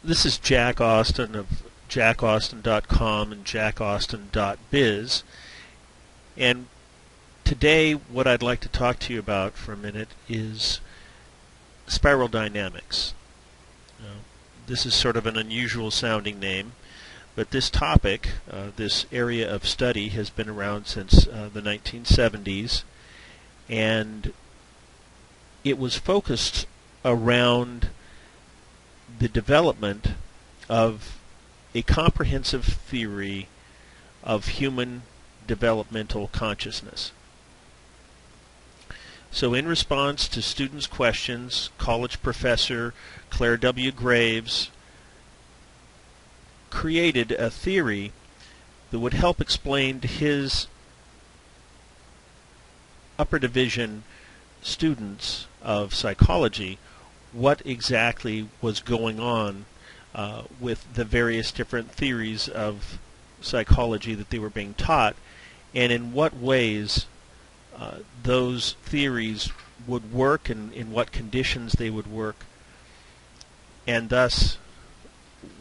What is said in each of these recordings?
This is Jack Austin of jackaustin.com and jackaustin.biz, and today what I'd like to talk to you about for a minute is spiral dynamics. This is sort of an unusual sounding name, but this topic, this area of study, has been around since the 1970s, and it was focused around the development of a comprehensive theory of human developmental consciousness. So in response to students' questions, college professor Clare W. Graves created a theory that would help explain to his upper division students of psychology what exactly was going on with the various different theories of psychology that they were being taught, and in what ways those theories would work and in what conditions they would work, and thus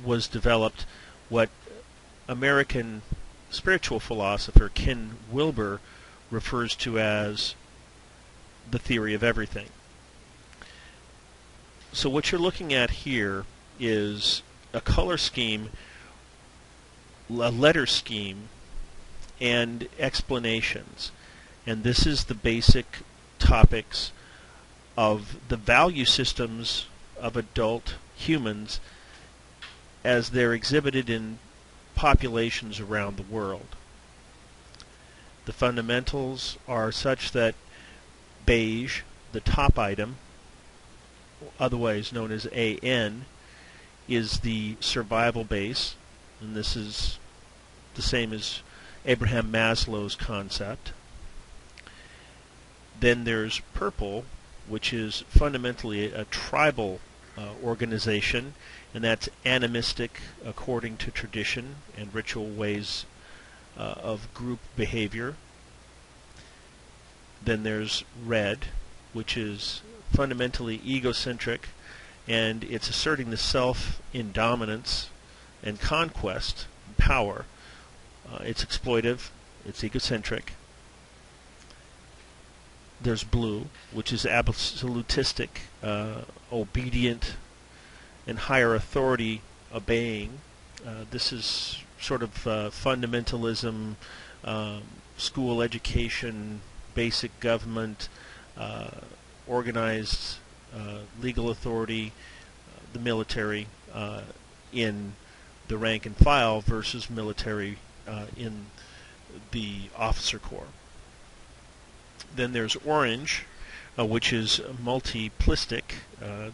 was developed what American spiritual philosopher Ken Wilber refers to as the theory of everything. So what you're looking at here is a color scheme, a letter scheme, and explanations. And this is the basic topics of the value systems of adult humans as they're exhibited in populations around the world. The fundamentals are such that beige, the top item, otherwise known as AN, is the survival base, and this is the same as Abraham Maslow's concept. Then there's purple, which is fundamentally a tribal organization, and that's animistic according to tradition and ritual ways of group behavior. Then there's red, which is fundamentally egocentric, and it's asserting the self in dominance and conquest and power. It's exploitive, it's egocentric. There's blue, which is absolutistic, obedient, and higher authority obeying. This is sort of fundamentalism, school education, basic government, organized legal authority, the military in the rank and file versus military in the officer corps. Then there's orange, which is multiplistic.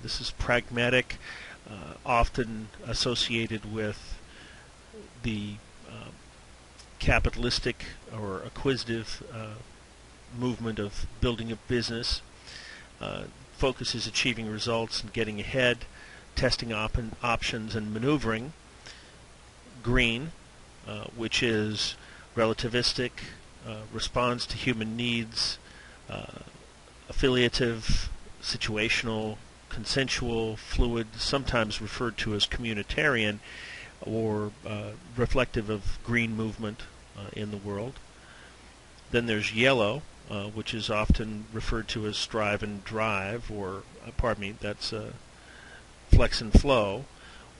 This is pragmatic, often associated with the capitalistic or acquisitive movement of building a business. Focus is achieving results and getting ahead, testing options and maneuvering. Green, which is relativistic, responds to human needs, affiliative, situational, consensual, fluid, sometimes referred to as communitarian, or reflective of green movement in the world. Then there's yellow, which is often referred to as strive and drive, or, that's flex and flow,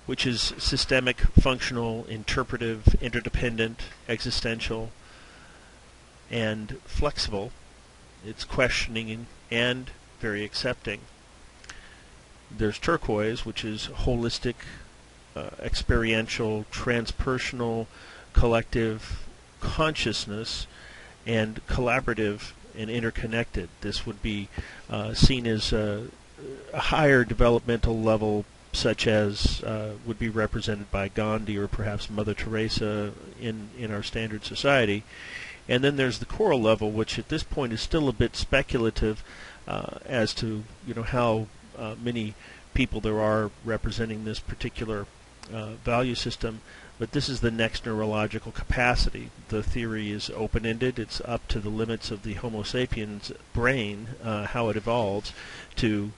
which is systemic, functional, interpretive, interdependent, existential, and flexible. It's questioning and very accepting. There's turquoise, which is holistic, experiential, transpersonal, collective consciousness, and collaborative and interconnected. This would be seen as a higher developmental level, such as would be represented by Gandhi or perhaps Mother Teresa in our standard society. And then there's the coral level, which at this point is still a bit speculative as to how many people there are representing this particular value system. But this is the next neurological capacity. The theory is open-ended. It's up to the limits of the Homo sapiens brain, how it evolves, to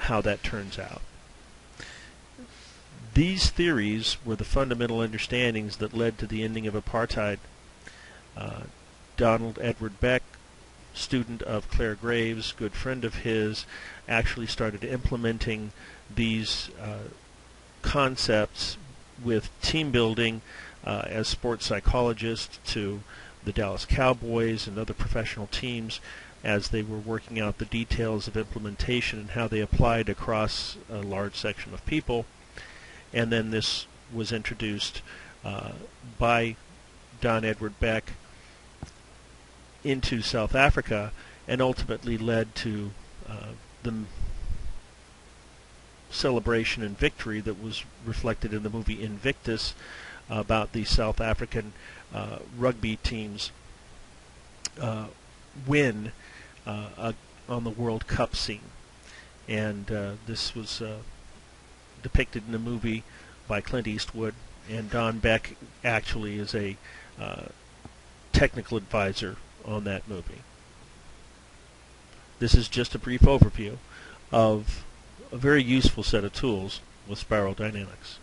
how that turns out. These theories were the fundamental understandings that led to the ending of apartheid. Donald Edward Beck, student of Clare Graves, good friend of his, actually started implementing these concepts with team building as sports psychologist to the Dallas Cowboys and other professional teams as they were working out the details of implementation and how they applied across a large section of people. And then this was introduced by Don Edward Beck into South Africa and ultimately led to the celebration and victory that was reflected in the movie Invictus about the South African rugby team's win on the World Cup scene. And this was depicted in the movie by Clint Eastwood, and Don Beck actually is a technical advisor on that movie. This is just a brief overview of a very useful set of tools with Spiral Dynamics.